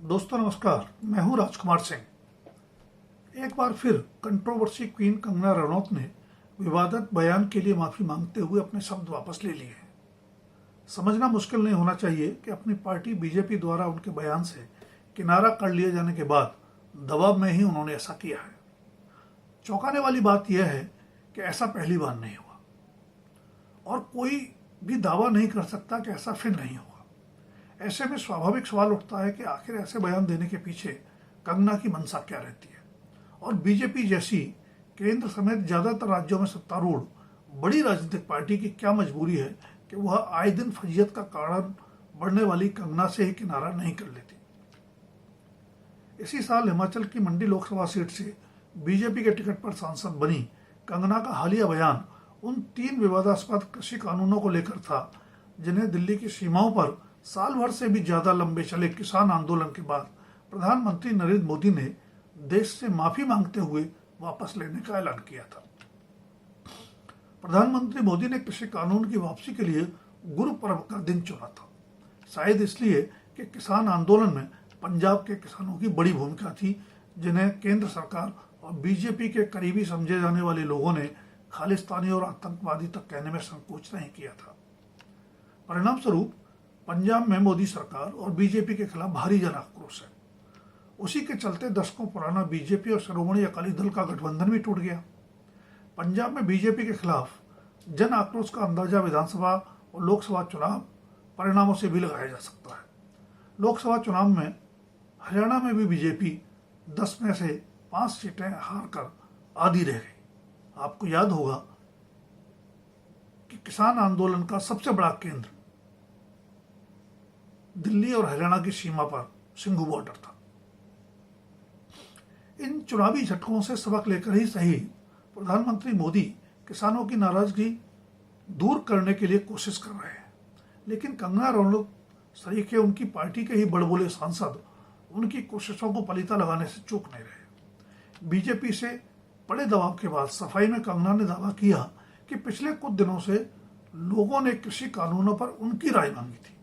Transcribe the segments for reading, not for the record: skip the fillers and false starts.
दोस्तों नमस्कार, मैं हूं राजकुमार सिंह। एक बार फिर कंट्रोवर्सी क्वीन कंगना रनौत ने विवादित बयान के लिए माफी मांगते हुए अपने शब्द वापस ले लिए हैं। समझना मुश्किल नहीं होना चाहिए कि अपनी पार्टी बीजेपी द्वारा उनके बयान से किनारा कर लिए जाने के बाद दबाव में ही उन्होंने ऐसा किया है। चौंकाने वाली बात यह है कि ऐसा पहली बार नहीं हुआ और कोई भी दावा नहीं कर सकता कि ऐसा फिर नहीं होगा। ऐसे में स्वाभाविक सवाल उठता है कि आखिर ऐसे बयान देने के पीछे कंगना की मंशा क्या रहती है और बीजेपी जैसी केंद्र समेत ज्यादातर राज्यों में सत्तारूढ़ बड़ी राजनीतिक पार्टी की क्या मजबूरी है कि वह आए दिन फजीयत का कारण बढ़ने वाली कंगना से ही किनारा नहीं कर लेती। इसी साल हिमाचल की मंडी लोकसभा सीट से बीजेपी के टिकट पर सांसद बनी कंगना का हालिया बयान उन 3 विवादास्पद कृषि कानूनों को लेकर था जिन्हें दिल्ली की सीमाओं पर साल भर से भी ज्यादा लंबे चले किसान आंदोलन के बाद प्रधानमंत्री नरेंद्र मोदी ने देश से माफी मांगते हुए वापस लेने का ऐलान किया था। प्रधानमंत्री मोदी ने कृषि कानून की वापसी के लिए गुरु पर्व का दिन चुना था, शायद इसलिए कि किसान आंदोलन में पंजाब के किसानों की बड़ी भूमिका थी, जिन्हें केंद्र सरकार और बीजेपी के करीबी समझे जाने वाले लोगों ने खालिस्तानी और आतंकवादी तक कहने में संकोच नहीं किया था। परिणाम स्वरूप पंजाब में मोदी सरकार और बीजेपी के खिलाफ भारी जन आक्रोश है। उसी के चलते दशकों पुराना बीजेपी और श्रोमणी अकाली दल का गठबंधन भी टूट गया। पंजाब में बीजेपी के खिलाफ जन आक्रोश का अंदाजा विधानसभा और लोकसभा चुनाव परिणामों से भी लगाया जा सकता है। लोकसभा चुनाव में हरियाणा में भी बीजेपी 10 में से 5 सीटें हारकर आधी रह गई। आपको याद होगा कि किसान आंदोलन का सबसे बड़ा केंद्र दिल्ली और हरियाणा की सीमा पर सिंघू बॉर्डर था। इन चुनावी झटकों से सबक लेकर ही सही प्रधानमंत्री मोदी किसानों की नाराजगी दूर करने के लिए कोशिश कर रहे हैं, लेकिन कंगना रनौत सरीखे उनकी पार्टी के ही बड़बोले सांसद उनकी कोशिशों को पलीता लगाने से चूक नहीं रहे। बीजेपी से बड़े दबाव के बाद सफाई में कंगना ने दावा किया कि पिछले कुछ दिनों से लोगों ने कृषि कानूनों पर उनकी राय मांगी थी,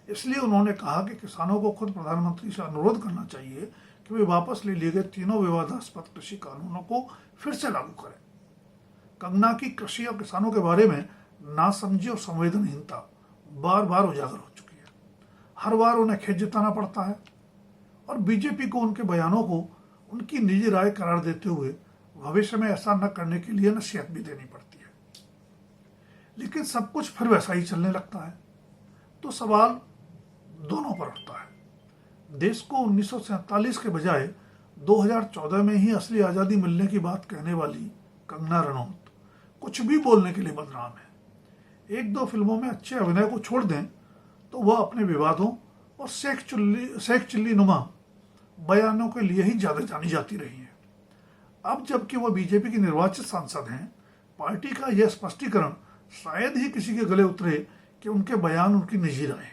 इसलिए उन्होंने कहा कि किसानों को खुद प्रधानमंत्री से अनुरोध करना चाहिए कि वे वापस ले लिए गए तीनों विवादास्पद कृषि कानूनों को फिर से लागू करें। कंगना की कृषि और किसानों के बारे में नासमझी और संवेदनहीनता बार बार उजागर हो चुकी है। हर बार उन्हें खेद जताना पड़ता है और बीजेपी को उनके बयानों को उनकी निजी राय करार देते हुए भविष्य में ऐसा न करने के लिए नसीहत भी देनी पड़ती है। लेकिन सब कुछ फिर वैसा ही चलने लगता है तो सवाल दोनों पर उठता है। देश को 1947 के बजाय 2014 में ही असली आज़ादी मिलने की बात कहने वाली कंगना रनौत कुछ भी बोलने के लिए बदनाम है। 1-2 फिल्मों में अच्छे अभिनय को छोड़ दें तो वह अपने विवादों और शेख चिल्ली नुमा बयानों के लिए ही ज्यादा जानी जाती रही है। अब जबकि वह बीजेपी की निर्वाचित सांसद हैं, पार्टी का यह स्पष्टीकरण शायद ही किसी के गले उतरे कि उनके बयान उनकी निजी राय है।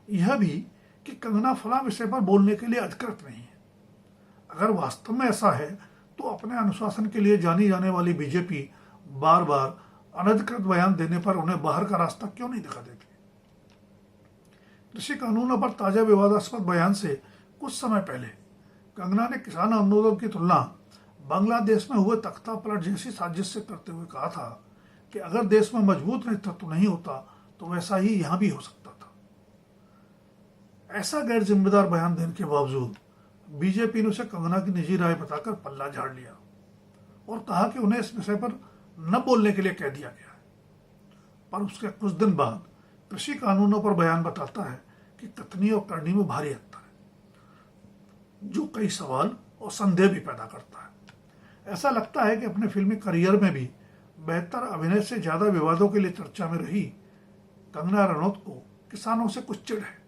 यह भी कि कंगना फला विषय पर बोलने के लिए अधिकृत नहीं है। अगर वास्तव में ऐसा है तो अपने अनुशासन के लिए जानी जाने वाली बीजेपी बार बार अनधिकृत बयान देने पर उन्हें बाहर का रास्ता क्यों नहीं दिखा देती। कृषि कानूनों पर ताजा विवादास्पद बयान से कुछ समय पहले कंगना ने किसान आंदोलन की तुलना बांग्लादेश में हुए तख्ता पलट जैसी साजिश से करते हुए कहा था कि अगर देश में मजबूत नेतृत्व नहीं होता तो वैसा ही यहां भी हो सकता था। ऐसा गैर जिम्मेदार बयान देने के बावजूद बीजेपी ने उसे कंगना की निजी राय बताकर पल्ला झाड़ लिया और कहा कि उन्हें इस विषय पर न बोलने के लिए कह दिया गया है। पर उसके कुछ दिन बाद कृषि कानूनों पर बयान बताता है कि कथनी और करनी में भारी अंतर है, जो कई सवाल और संदेह भी पैदा करता है। ऐसा लगता है कि अपने फिल्मी करियर में भी बेहतर अभिनय से ज्यादा विवादों के लिए चर्चा में रही कंगना रनौत को किसानों से कुछ चिढ़ है।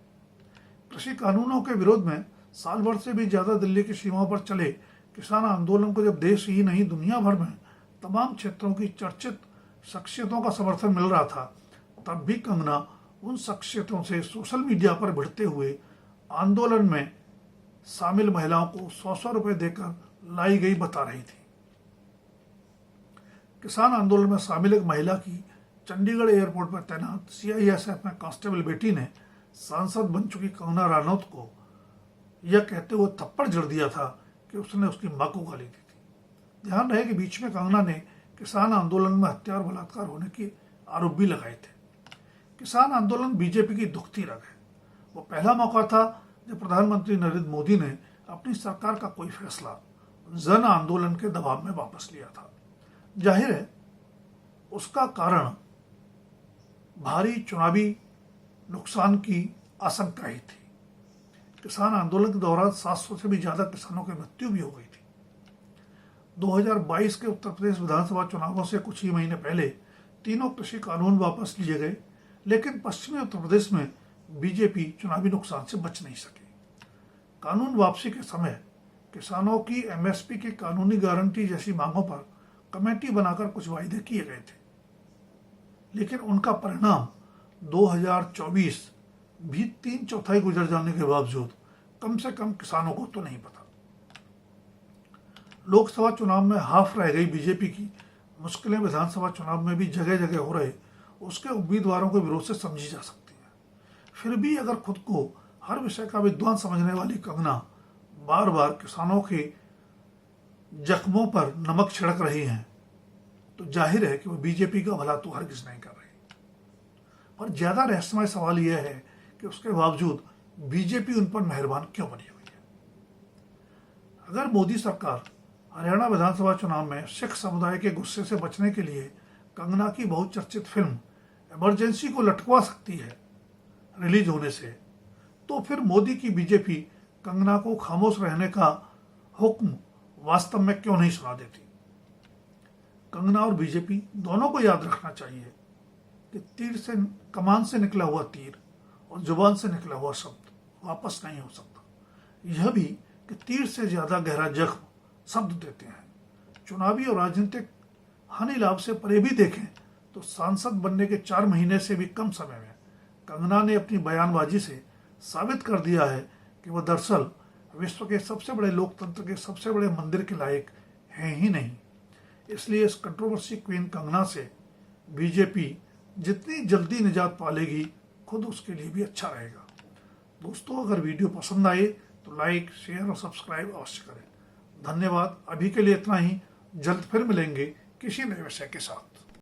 कृषि कानूनों के विरोध में साल भर से भी ज्यादा दिल्ली की सीमाओं पर चले किसान आंदोलन को जब देश ही नहीं दुनिया भर में तमाम क्षेत्रों की चर्चित शख्सियतों का समर्थन मिल रहा था, तब भी कंगना उन शख्सियतों से सोशल मीडिया पर भिड़ते हुए आंदोलन में शामिल महिलाओं को 100-100 रुपए देकर लाई गई बता रही थी। किसान आंदोलन में शामिल एक महिला की चंडीगढ़ एयरपोर्ट पर तैनात सीआईएसएफ में कांस्टेबल बेटी ने सांसद बन चुकी कंगना रनौत को यह कहते हुए थप्पड़ जड़ दिया था कि उसने उसकी मां को गाली दी थी। ध्यान रहे कि बीच में कंगना ने किसान आंदोलन में हत्या और बलात्कार होने के आरोप भी लगाए थे। किसान आंदोलन बीजेपी की दुखती रग है। वो पहला मौका था जब प्रधानमंत्री नरेंद्र मोदी ने अपनी सरकार का कोई फैसला जन आंदोलन के दबाव में वापस लिया था। जाहिर है उसका कारण भारी चुनावी नुकसान की आशंका ही थी। किसान आंदोलन के दौरान 700 से भी ज्यादा किसानों की मृत्यु भी हो गई थी। 2022 के उत्तर प्रदेश विधानसभा चुनावों से कुछ ही महीने पहले तीनों कृषि कानून वापस लिए गए, लेकिन पश्चिमी उत्तर प्रदेश में बीजेपी चुनावी नुकसान से बच नहीं सकी। कानून वापसी के समय किसानों की एमएसपी की कानूनी गारंटी जैसी मांगों पर कमेटी बनाकर कुछ वायदे किए गए थे, लेकिन उनका परिणाम 2024 भी 3/4 गुजर जाने के बावजूद कम से कम किसानों को तो नहीं पता। लोकसभा चुनाव में हाफ रह गई बीजेपी की मुश्किलें विधानसभा चुनाव में भी जगह जगह हो रहे उसके उम्मीदवारों के विरोध से समझी जा सकती है। फिर भी अगर खुद को हर विषय का विद्वान समझने वाली कंगना बार बार किसानों के जख्मों पर नमक छिड़क रही हैं, तो जाहिर है कि वो बीजेपी का भला तो हरगिज नहीं कर रही। और ज्यादा रहस्यमय सवाल यह है कि उसके बावजूद बीजेपी उन पर मेहरबान क्यों बनी हुई है। अगर मोदी सरकार हरियाणा विधानसभा चुनाव में सिख समुदाय के गुस्से से बचने के लिए कंगना की बहुचर्चित फिल्म इमरजेंसी को लटकवा सकती है रिलीज होने से, तो फिर मोदी की बीजेपी कंगना को खामोश रहने का हुक्म वास्तव में क्यों नहीं सुना देती। कंगना और बीजेपी दोनों को याद रखना चाहिए कि तीर से कमान से निकला हुआ तीर और जुबान से निकला हुआ शब्द वापस नहीं हो सकता। यह भी कि तीर से ज्यादा गहरा जख्म शब्द देते हैं। चुनावी और राजनीतिक हानि लाभ से परे भी देखें तो सांसद बनने के 4 महीने से भी कम समय में कंगना ने अपनी बयानबाजी से साबित कर दिया है कि वह दरअसल विश्व के सबसे बड़े लोकतंत्र के सबसे बड़े मंदिर के लायक हैं ही नहीं। इसलिए इस कंट्रोवर्सी क्वीन कंगना से बीजेपी जितनी जल्दी निजात पालेगी खुद उसके लिए भी अच्छा रहेगा। दोस्तों, अगर वीडियो पसंद आए तो लाइक, शेयर और सब्सक्राइब अवश्य करें। धन्यवाद। अभी के लिए इतना ही। जल्द फिर मिलेंगे किसी नए विषय के साथ।